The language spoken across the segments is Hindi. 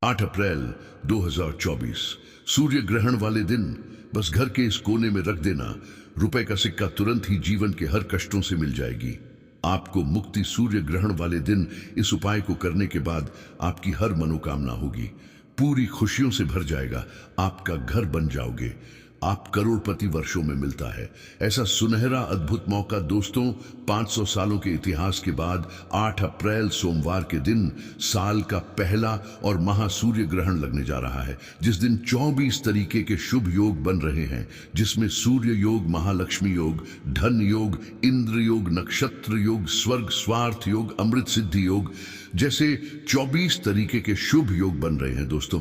8 अप्रैल 2024 सूर्य ग्रहण वाले दिन बस घर के इस कोने में रख देना, रुपए का सिक्का तुरंत ही जीवन के हर कष्टों से मिल जाएगी। आपको मुक्ति सूर्य ग्रहण वाले दिन इस उपाय को करने के बाद आपकी हर मनोकामना होगी, पूरी खुशियों से भर जाएगा, आपका घर बन जाओगे, आप करोड़पति वर्षों में मिलता है। ऐसा सुनहरा अद्भुत मौका दोस्तों 500 सालों के इतिहास के बाद 8 अप्रैल सोमवार के दिन साल का पहला और महासूर्य ग्रहण लगने जा रहा है, जिस दिन 24 तरीके के शुभ योग बन रहे हैं, जिसमें सूर्य योग, महालक्ष्मी योग, धन योग, इंद्र योग, नक्षत्र योग, स्वर्ग स्वार्थ योग, अमृत सिद्धि योग जैसे 24 तरीके के शुभ योग बन रहे हैं। दोस्तों,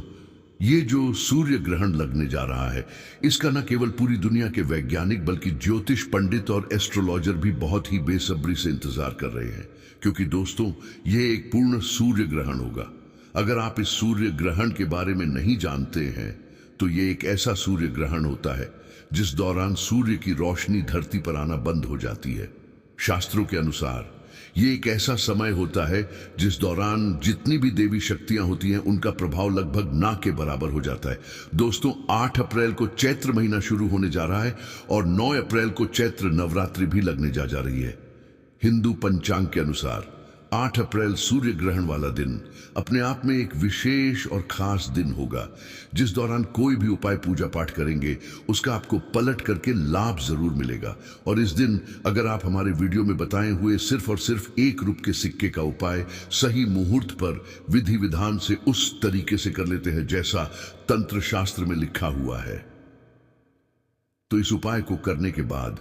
ये जो सूर्य ग्रहण लगने जा रहा है, इसका न केवल पूरी दुनिया के वैज्ञानिक बल्कि ज्योतिष पंडित और एस्ट्रोलॉजर भी बहुत ही बेसब्री से इंतजार कर रहे हैं, क्योंकि दोस्तों ये एक पूर्ण सूर्य ग्रहण होगा। अगर आप इस सूर्य ग्रहण के बारे में नहीं जानते हैं तो ये एक ऐसा सूर्य ग्रहण होता है जिस दौरान सूर्य की रोशनी धरती पर आना बंद हो जाती है। शास्त्रों के अनुसार ये एक ऐसा समय होता है जिस दौरान जितनी भी देवी शक्तियां होती हैं उनका प्रभाव लगभग ना के बराबर हो जाता है। दोस्तों, 8 अप्रैल को चैत्र महीना शुरू होने जा रहा है और 9 अप्रैल को चैत्र नवरात्रि भी लगने जा रही है। हिंदू पंचांग के अनुसार 8 अप्रैल सूर्य ग्रहण वाला दिन अपने आप में एक विशेष और खास दिन होगा, जिस दौरान कोई भी उपाय पूजा पाठ करेंगे उसका आपको पलट करके लाभ जरूर मिलेगा। और इस दिन अगर आप हमारे वीडियो में बताए हुए सिर्फ और सिर्फ 1 रुपए के सिक्के का उपाय सही मुहूर्त पर विधि विधान से उस तरीके से कर लेते हैं जैसा तंत्र शास्त्र में लिखा हुआ है, तो इस उपाय को करने के बाद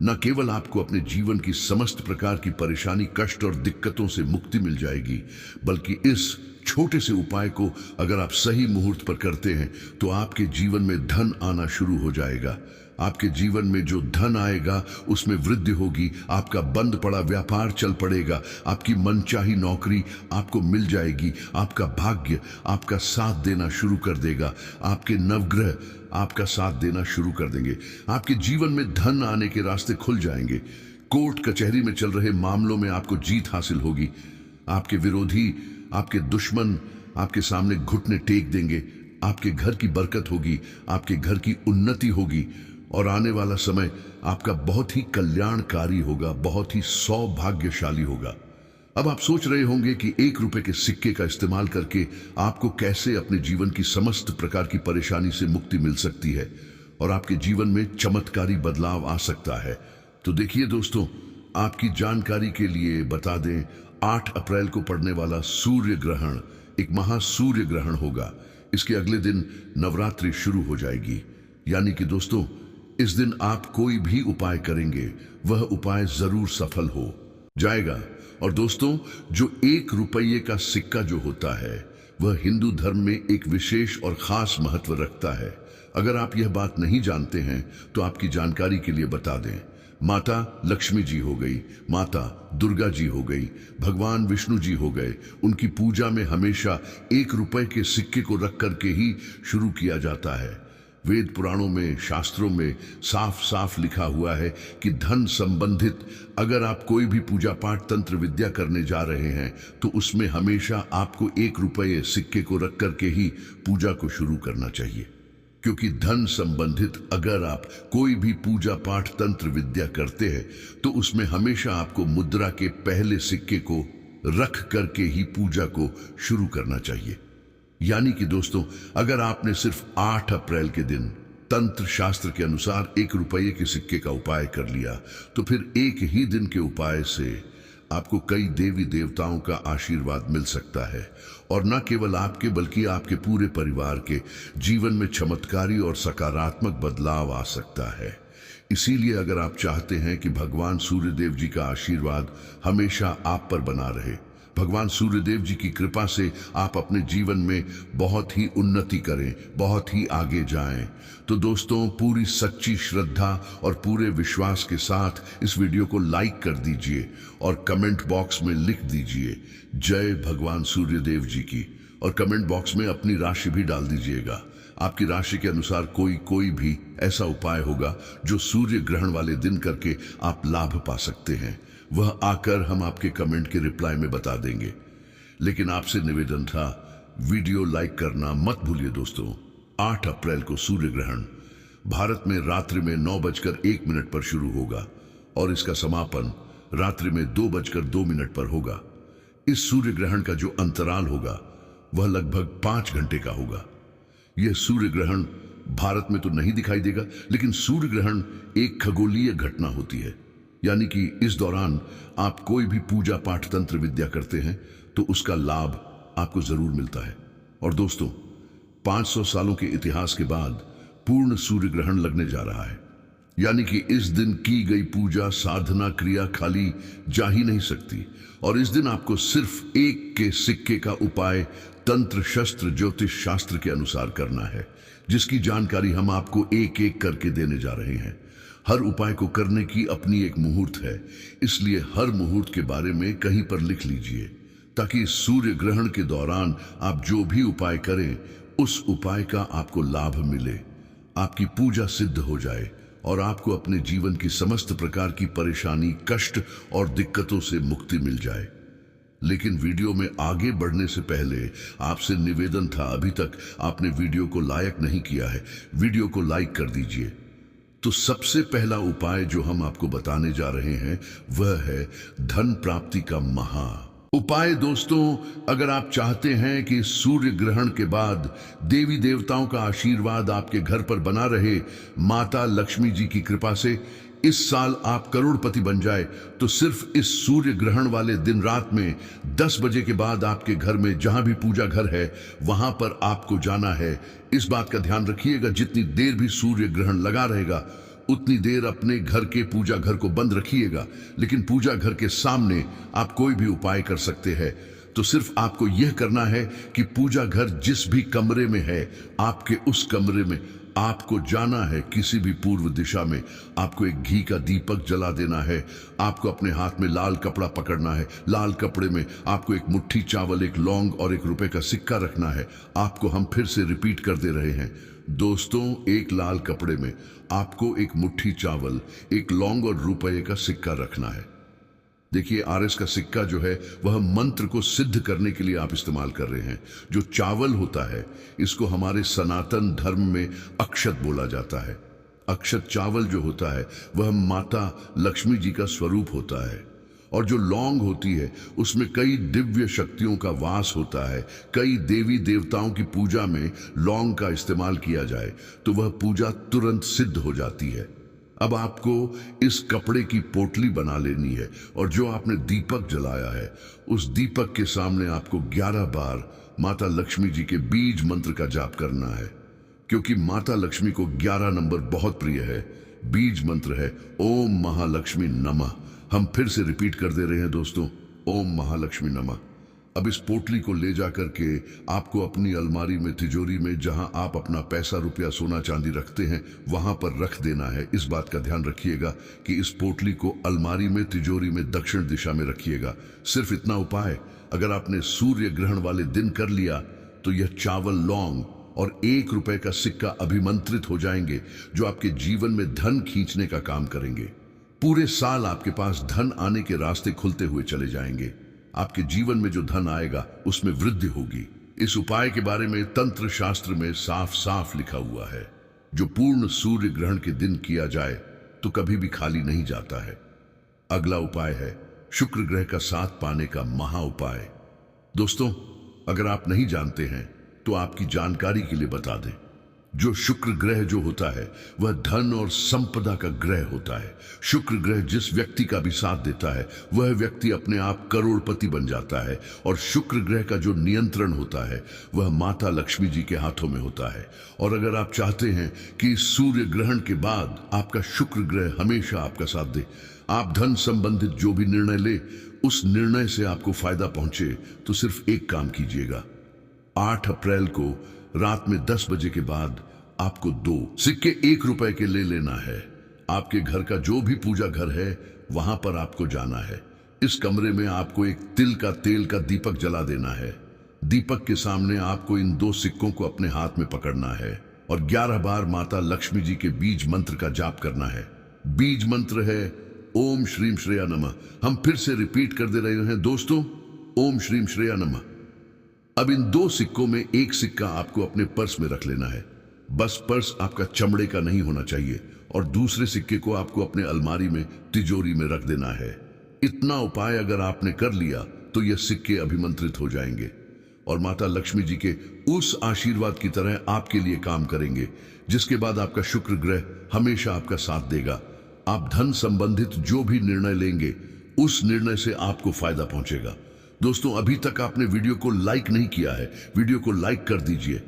न केवल आपको अपने जीवन की समस्त प्रकार की परेशानी, कष्ट और दिक्कतों से मुक्ति मिल जाएगी, बल्कि इस छोटे से उपाय को अगर आप सही मुहूर्त पर करते हैं तो आपके जीवन में धन आना शुरू हो जाएगा। आपके जीवन में जो धन आएगा उसमें वृद्धि होगी, आपका बंद पड़ा व्यापार चल पड़ेगा, आपकी मनचाही नौकरी आपको मिल जाएगी, आपका भाग्य आपका साथ देना शुरू कर देगा, आपके नवग्रह आपका साथ देना शुरू कर देंगे, आपके जीवन में धन आने के रास्ते खुल जाएंगे, कोर्ट कचहरी में चल रहे मामलों में आपको जीत हासिल होगी, आपके विरोधी, आपके दुश्मन आपके सामने घुटने टेक देंगे, आपके घर की बरकत होगी, आपके घर की उन्नति होगी और आने वाला समय आपका बहुत ही कल्याणकारी होगा, बहुत ही सौभाग्यशाली होगा। अब आप सोच रहे होंगे कि 1 रुपए के सिक्के का इस्तेमाल करके आपको कैसे अपने जीवन की समस्त प्रकार की परेशानी से मुक्ति मिल सकती है और आपके जीवन में चमत्कारी बदलाव आ सकता है। तो देखिए दोस्तों, आपकी जानकारी के लिए बता दें, 8 अप्रैल को पड़ने वाला सूर्य ग्रहण एक महासूर्य ग्रहण होगा। इसके अगले दिन नवरात्रि शुरू हो जाएगी, यानी कि दोस्तों इस दिन आप कोई भी उपाय करेंगे वह उपाय जरूर सफल हो जाएगा। और दोस्तों, जो 1 रुपये का सिक्का जो होता है वह हिंदू धर्म में एक विशेष और खास महत्व रखता है। अगर आप यह बात नहीं जानते हैं तो आपकी जानकारी के लिए बता दें, माता लक्ष्मी जी हो गई, माता दुर्गा जी हो गई, भगवान विष्णु जी हो गए, उनकी पूजा में हमेशा 1 रुपए के सिक्के को रख करके ही शुरू किया जाता है। वेद पुराणों में, शास्त्रों में साफ साफ लिखा हुआ है कि धन संबंधित अगर आप कोई भी पूजा पाठ तंत्र विद्या करने जा रहे हैं तो उसमें हमेशा आपको 1 रुपये सिक्के को रख करके ही पूजा को शुरू करना चाहिए, क्योंकि धन संबंधित अगर आप कोई भी पूजा पाठ तंत्र विद्या करते हैं तो उसमें हमेशा आपको मुद्रा के पहले सिक्के को रख करके ही पूजा को शुरू करना चाहिए। यानी कि दोस्तों, अगर आपने सिर्फ 8 अप्रैल के दिन तंत्र शास्त्र के अनुसार 1 रुपये के सिक्के का उपाय कर लिया तो फिर एक ही दिन के उपाय से आपको कई देवी देवताओं का आशीर्वाद मिल सकता है और न केवल आपके बल्कि आपके पूरे परिवार के जीवन में चमत्कारी और सकारात्मक बदलाव आ सकता है। इसीलिए अगर आप चाहते हैं कि भगवान सूर्यदेव जी का आशीर्वाद हमेशा आप पर बना रहे, भगवान सूर्यदेव जी की कृपा से आप अपने जीवन में बहुत ही उन्नति करें, बहुत ही आगे जाएं, तो दोस्तों पूरी सच्ची श्रद्धा और पूरे विश्वास के साथ इस वीडियो को लाइक कर दीजिए और कमेंट बॉक्स में लिख दीजिए जय भगवान सूर्यदेव जी की, और कमेंट बॉक्स में अपनी राशि भी डाल दीजिएगा। आपकी राशि के अनुसार कोई भी ऐसा उपाय होगा जो सूर्य ग्रहण वाले दिन करके आप लाभ पा सकते हैं, वह आकर हम आपके कमेंट के रिप्लाई में बता देंगे। लेकिन आपसे निवेदन था वीडियो लाइक करना मत भूलिए दोस्तों। 8 अप्रैल को सूर्य ग्रहण भारत में रात्रि में 9:01 पर शुरू होगा और इसका समापन रात्रि में 2:02 पर होगा। इस सूर्य ग्रहण का जो अंतराल होगा वह लगभग 5 घंटे का होगा। यह सूर्य ग्रहण भारत में तो नहीं दिखाई देगा, लेकिन सूर्य ग्रहण एक खगोलीय घटना होती है, यानी कि इस दौरान आप कोई भी पूजा पाठ तंत्र विद्या करते हैं तो उसका लाभ आपको जरूर मिलता है। और दोस्तों, 500 सालों के इतिहास के बाद पूर्ण सूर्य ग्रहण लगने जा रहा है, यानी कि इस दिन की गई पूजा साधना क्रिया खाली जा ही नहीं सकती। और इस दिन आपको सिर्फ एक के सिक्के का उपाय तंत्र शस्त्र ज्योतिष शास्त्र के अनुसार करना है, जिसकी जानकारी हम आपको एक एक करके देने जा रहे हैं। हर उपाय को करने की अपनी एक मुहूर्त है, इसलिए हर मुहूर्त के बारे में कहीं पर लिख लीजिए, ताकि सूर्य ग्रहण के दौरान आप जो भी उपाय करें उस उपाय का आपको लाभ मिले, आपकी पूजा सिद्ध हो जाए और आपको अपने जीवन की समस्त प्रकार की परेशानी, कष्ट और दिक्कतों से मुक्ति मिल जाए। लेकिन वीडियो में आगे बढ़ने से पहले आपसे निवेदन था, अभी तक आपने वीडियो को लाइक नहीं किया है, वीडियो को लाइक कर दीजिए। तो सबसे पहला उपाय जो हम आपको बताने जा रहे हैं वह है धन प्राप्ति का महा उपाय। दोस्तों, अगर आप चाहते हैं कि सूर्य ग्रहण के बाद देवी देवताओं का आशीर्वाद आपके घर पर बना रहे, माता लक्ष्मी जी की कृपा से इस साल आप करोड़पति बन जाए, तो सिर्फ इस सूर्य ग्रहण वाले दिन रात में 10 बजे के बाद आपके घर में जहां भी पूजा घर है वहां पर आपको जाना है। इस बात का ध्यान रखिएगा, जितनी देर भी सूर्य ग्रहण लगा रहेगा उतनी देर अपने घर के पूजा घर को बंद रखिएगा, लेकिन पूजा घर के सामने आप कोई भी उपाय कर सकते हैं। तो सिर्फ आपको यह करना है कि पूजा घर जिस भी कमरे में है, आपके उस कमरे में आपको जाना है। किसी भी पूर्व दिशा में आपको एक घी का दीपक जला देना है। आपको अपने हाथ में लाल कपड़ा पकड़ना है। लाल कपड़े में आपको एक मुट्ठी चावल, एक लौंग और ₹1 का सिक्का रखना है। आपको हम फिर से रिपीट कर दे रहे हैं दोस्तों, एक लाल कपड़े में आपको एक मुट्ठी चावल, एक लौंग और ₹1 का सिक्का रखना है। देखिए, RS का सिक्का जो है वह मंत्र को सिद्ध करने के लिए आप इस्तेमाल कर रहे हैं। जो चावल होता है इसको हमारे सनातन धर्म में अक्षत बोला जाता है। अक्षत चावल जो होता है वह माता लक्ष्मी जी का स्वरूप होता है। और जो लौंग होती है उसमें कई दिव्य शक्तियों का वास होता है। कई देवी देवताओं की पूजा में लौंग का इस्तेमाल किया जाए तो वह पूजा तुरंत सिद्ध हो जाती है। अब आपको इस कपड़े की पोटली बना लेनी है और जो आपने दीपक जलाया है उस दीपक के सामने आपको 11 बार माता लक्ष्मी जी के बीज मंत्र का जाप करना है, क्योंकि माता लक्ष्मी को 11 नंबर बहुत प्रिय है। बीज मंत्र है ओम महालक्ष्मी नमः। हम फिर से रिपीट कर दे रहे हैं दोस्तों, ओम महालक्ष्मी नमः। अब इस पोटली को ले जाकर के आपको अपनी अलमारी में, तिजोरी में, जहां आप अपना पैसा, रुपया, सोना चांदी रखते हैं वहां पर रख देना है। इस बात का ध्यान रखिएगा कि इस पोटली को अलमारी में, तिजोरी में दक्षिण दिशा में रखिएगा। सिर्फ इतना उपाय अगर आपने सूर्य ग्रहण वाले दिन कर लिया तो यह चावल, लौंग और ₹1 का सिक्का अभिमंत्रित हो जाएंगे, जो आपके जीवन में धन खींचने का काम करेंगे। पूरे साल आपके पास धन आने के रास्ते खुलते हुए चले जाएंगे। आपके जीवन में जो धन आएगा उसमें वृद्धि होगी। इस उपाय के बारे में तंत्र शास्त्र में साफ साफ लिखा हुआ है, जो पूर्ण सूर्य ग्रहण के दिन किया जाए तो कभी भी खाली नहीं जाता है। अगला उपाय है शुक्र ग्रह का साथ पाने का महा उपाय। दोस्तों, अगर आप नहीं जानते हैं तो आपकी जानकारी के लिए बता दें, जो शुक्र ग्रह जो होता है वह धन और संपदा का ग्रह होता है। शुक्र ग्रह जिस व्यक्ति का भी साथ देता है वह व्यक्ति अपने आप करोड़पति बन जाता है। और शुक्र ग्रह का जो नियंत्रण होता है वह माता लक्ष्मी जी के हाथों में होता है। और अगर आप चाहते हैं कि इस सूर्य ग्रहण के बाद आपका शुक्र ग्रह हमेशा आपका साथ दे, आप धन संबंधित जो भी निर्णय ले उस निर्णय से आपको फायदा पहुंचे, तो सिर्फ एक काम कीजिएगा। 8 अप्रैल को रात में 10 बजे के बाद आपको 2 सिक्के ₹1 के ले लेना है। आपके घर का जो भी पूजा घर है वहां पर आपको जाना है। इस कमरे में आपको एक तिल का तेल का दीपक जला देना है। दीपक के सामने आपको इन 2 सिक्कों को अपने हाथ में पकड़ना है और 11 बार माता लक्ष्मी जी के बीज मंत्र का जाप करना है। बीज मंत्र है ओम श्रीम श्रेया नमः। हम फिर से रिपीट कर दे रहे हैं दोस्तों, ओम श्रीम श्रेया नमः। अब इन दो सिक्कों में एक सिक्का आपको अपने पर्स में रख लेना है। बस पर्स आपका चमड़े का नहीं होना चाहिए, और दूसरे सिक्के को आपको अपने अलमारी में तिजोरी में रख देना है। इतना उपाय अगर आपने कर लिया तो ये सिक्के अभिमंत्रित हो जाएंगे और माता लक्ष्मी जी के उस आशीर्वाद की तरह आपके लिए काम करेंगे, जिसके बाद आपका शुक्र ग्रह हमेशा आपका साथ देगा। आप धन संबंधित जो भी निर्णय लेंगे उस निर्णय से आपको फायदा पहुंचेगा। दोस्तों, अभी तक आपने वीडियो को लाइक नहीं किया है, वीडियो को लाइक कर दीजिए।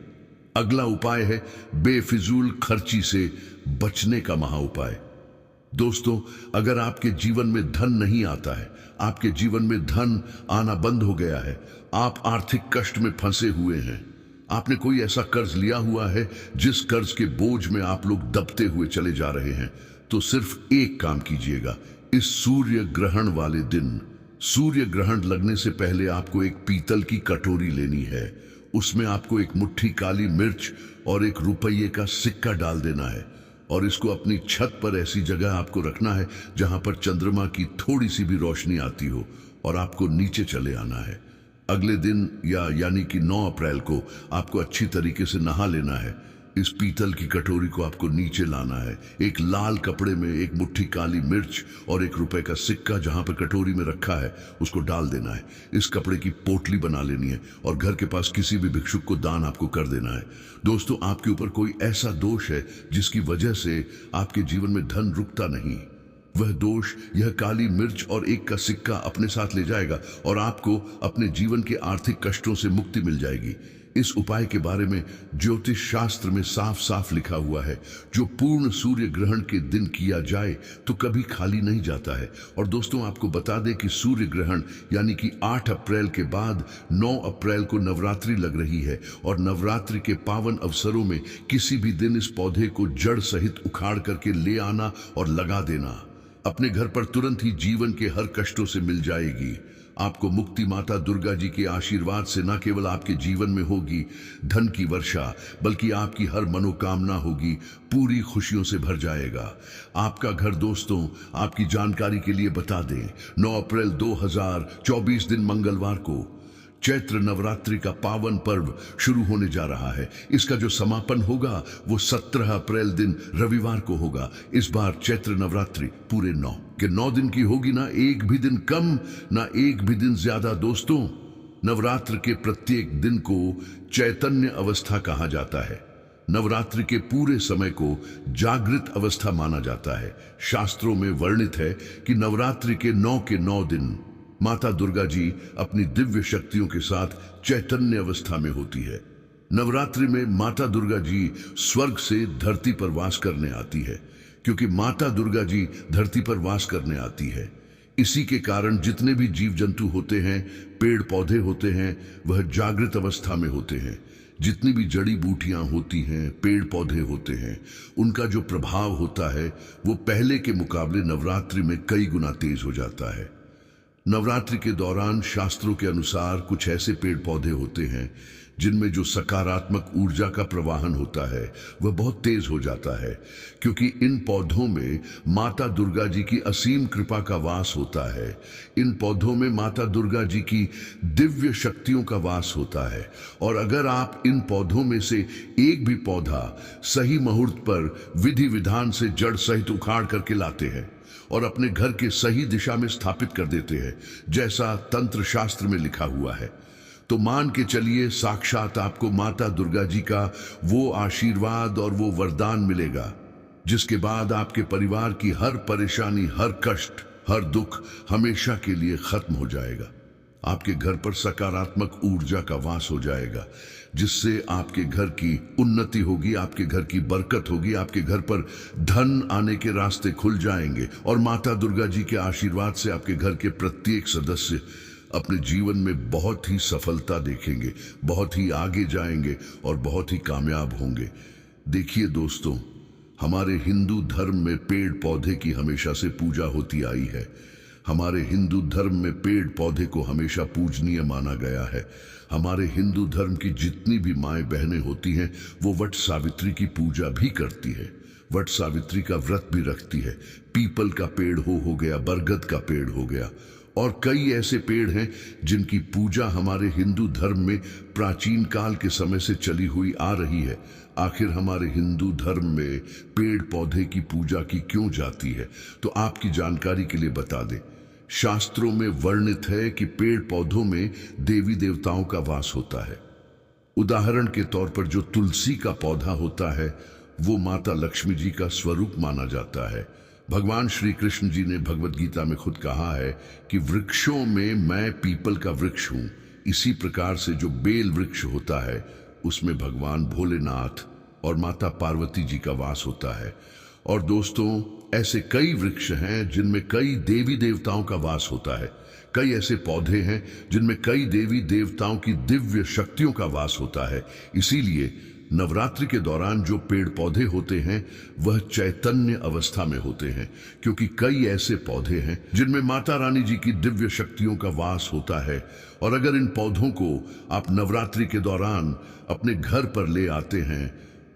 अगला उपाय है बेफिजूल खर्ची से बचने का महा उपाय। दोस्तों, अगर आपके जीवन में धन नहीं आता है, आपके जीवन में धन आना बंद हो गया है, आप आर्थिक कष्ट में फंसे हुए हैं, आपने कोई ऐसा कर्ज लिया हुआ है जिस कर्ज के बोझ में आप लोग दबते हुए चले जा रहे हैं, तो सिर्फ एक काम कीजिएगा। इस सूर्य ग्रहण वाले दिन, सूर्य ग्रहण लगने से पहले आपको एक पीतल की कटोरी लेनी है। उसमें आपको एक मुट्ठी काली मिर्च और एक रुपये का सिक्का डाल देना है, और इसको अपनी छत पर ऐसी जगह आपको रखना है जहां पर चंद्रमा की थोड़ी सी भी रोशनी आती हो, और आपको नीचे चले आना है। अगले दिन यानी कि 9 अप्रैल को आपको अच्छी तरीके से नहा लेना है। इस पीतल की कटोरी को आपको नीचे लाना है। एक लाल कपड़े में एक मुट्ठी काली मिर्च और एक रुपए का सिक्का जहां पर कटोरी में रखा है उसको डाल देना है। इस कपड़े की पोटली बना लेनी है और घर के पास किसी भी भिक्षुक को दान आपको कर देना है। दोस्तों, आपके ऊपर कोई ऐसा दोष है जिसकी वजह से आपके जीवन में धन रुकता नहीं, वह दोष यह काली मिर्च और एक का सिक्का अपने साथ ले जाएगा और आपको अपने जीवन के आर्थिक कष्टों से मुक्ति मिल जाएगी। इस उपाय के बारे में ज्योतिष शास्त्र में साफ साफ लिखा हुआ है, जो पूर्ण सूर्य ग्रहण के दिन किया जाए तो कभी खाली नहीं जाता है। और दोस्तों, आपको बता दें कि सूर्य ग्रहण यानी कि 8 अप्रैल के बाद 9 अप्रैल को नवरात्रि लग रही है, और नवरात्रि के पावन अवसरों में किसी भी दिन इस पौधे को जड़ सहित उखाड़ करके ले आना और लगा देना अपने घर पर तुरंत ही जीवन के हर कष्टों से मिल जाएगी। आपको मुक्ति माता दुर्गा जी के आशीर्वाद से न केवल आपके जीवन में होगी धन की वर्षा, बल्कि आपकी हर मनोकामना होगी पूरी खुशियों से भर जाएगा। आपका घर, दोस्तों, आपकी जानकारी के लिए बता दें, 9 अप्रैल 2024 दिन मंगलवार को चैत्र नवरात्रि का पावन पर्व शुरू होने जा रहा है। इसका जो समापन होगा वो 17 अप्रैल दिन रविवार को होगा। इस बार चैत्र नवरात्रि पूरे 9 दिन की होगी, ना एक भी दिन कम, ना एक भी दिन ज्यादा। दोस्तों, नवरात्र के प्रत्येक दिन को चैतन्य अवस्था कहा जाता है। नवरात्रि के पूरे समय को जागृत अवस्था माना जाता है। शास्त्रों में वर्णित है कि नवरात्रि के 9 दिन माता दुर्गा जी अपनी दिव्य शक्तियों के साथ चैतन्य अवस्था में होती है। नवरात्रि में माता दुर्गा जी स्वर्ग से धरती पर वास करने आती है। क्योंकि माता दुर्गा जी धरती पर वास करने आती है, इसी के कारण जितने भी जीव जंतु होते हैं, पेड़ पौधे होते हैं, वह जागृत अवस्था में होते हैं। जितनी भी जड़ी बूटियां होती हैं, पेड़ पौधे होते हैं, उनका जो प्रभाव होता है वो पहले के मुकाबले नवरात्रि में कई गुना तेज हो जाता है। नवरात्रि के दौरान शास्त्रों के अनुसार कुछ ऐसे पेड़ पौधे होते हैं जिनमें जो सकारात्मक ऊर्जा का प्रवाहन होता है वह बहुत तेज हो जाता है, क्योंकि इन पौधों में माता दुर्गा जी की असीम कृपा का वास होता है। इन पौधों में माता दुर्गा जी की दिव्य शक्तियों का वास होता है। और अगर आप इन पौधों में से एक भी पौधा सही मुहूर्त पर विधि विधान से जड़ सहित उखाड़ करके लाते हैं और अपने घर के सही दिशा में स्थापित कर देते हैं, जैसा तंत्र शास्त्र में लिखा हुआ है, तो मान के चलिए साक्षात आपको माता दुर्गा जी का वो आशीर्वाद और वो वरदान मिलेगा, जिसके बाद आपके परिवार की हर परेशानी, हर कष्ट, हर दुख हमेशा के लिए खत्म हो जाएगा। आपके घर पर सकारात्मक ऊर्जा का वास हो जाएगा, जिससे आपके घर की उन्नति होगी, आपके घर की बरकत होगी, आपके घर पर धन आने के रास्ते खुल जाएंगे और माता दुर्गा जी के आशीर्वाद से आपके घर के प्रत्येक सदस्य अपने जीवन में बहुत ही सफलता देखेंगे, बहुत ही आगे जाएंगे और बहुत ही कामयाब होंगे। देखिए दोस्तों, हमारे हिंदू धर्म में पेड़ पौधे की हमेशा से पूजा होती आई है। हमारे हिंदू धर्म में पेड़ पौधे को हमेशा पूजनीय माना गया है। हमारे हिंदू धर्म की जितनी भी माएं बहनें होती हैं वो वट सावित्री की पूजा भी करती है, वट सावित्री का व्रत भी रखती है। पीपल का पेड़ हो गया, बरगद का पेड़ हो गया, और कई ऐसे पेड़ हैं जिनकी पूजा हमारे हिंदू धर्म में प्राचीन काल के समय से चली हुई आ रही है। आखिर हमारे हिंदू धर्म में पेड़ पौधे की पूजा की क्यों जाती है, तो आपकी जानकारी के लिए बता दें। शास्त्रों में वर्णित है कि पेड़ पौधों में देवी देवताओं का वास होता है। उदाहरण के तौर पर जो तुलसी का पौधा होता है वो माता लक्ष्मी जी का स्वरूप माना जाता है। भगवान श्री कृष्ण जी ने भगवत गीता में खुद कहा है कि वृक्षों में मैं पीपल का वृक्ष हूं। इसी प्रकार से जो बेल वृक्ष होता है उसमें भगवान भोलेनाथ और माता पार्वती जी का वास होता है। और दोस्तों, ऐसे कई वृक्ष हैं जिनमें कई देवी देवताओं का वास होता है। कई ऐसे पौधे हैं जिनमें कई देवी देवताओं की दिव्य शक्तियों का वास होता है। इसीलिए नवरात्रि के दौरान जो पेड़ पौधे होते हैं वह चैतन्य अवस्था में होते हैं, क्योंकि कई ऐसे पौधे हैं जिनमें माता रानी जी की दिव्य शक्तियों का वास होता है। और अगर इन पौधों को आप नवरात्रि के दौरान अपने घर पर ले आते हैं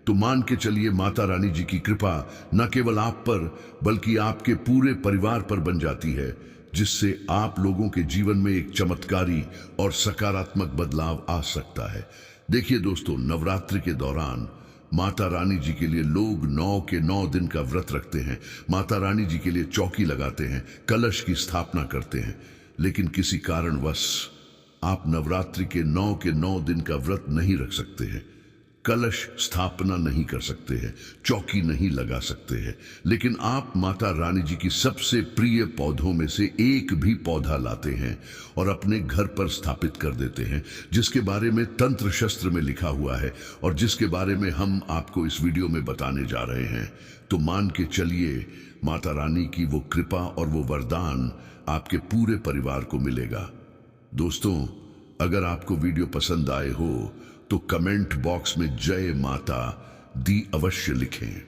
तो मान के चलिए माता रानी जी की कृपा न केवल आप पर बल्कि आपके पूरे परिवार पर बन जाती है, जिससे आप लोगों के जीवन में एक चमत्कारी और सकारात्मक बदलाव आ सकता है। देखिए दोस्तों, नवरात्रि के दौरान माता रानी जी के लिए लोग 9 के 9 दिन का व्रत रखते हैं। माता रानी जी के लिए चौकी लगाते हैं, कलश की स्थापना करते हैं। लेकिन किसी कारणवश आप नवरात्रि के 9 दिन का व्रत नहीं रख सकते हैं, कलश स्थापना नहीं कर सकते हैं, चौकी नहीं लगा सकते हैं। लेकिन आप माता रानी जी की सबसे प्रिय पौधों में से एक भी पौधा लाते हैं और अपने घर पर स्थापित कर देते हैं, जिसके बारे में तंत्र शास्त्र में लिखा हुआ है और जिसके बारे में हम आपको इस वीडियो में बताने जा रहे हैं। तो मान के चलिए माता रानी की वो कृपा और वो वरदान आपके पूरे परिवार को मिलेगा। दोस्तों, अगर आपको वीडियो पसंद आए हो तो कमेंट बॉक्स में जय माता दी अवश्य लिखें।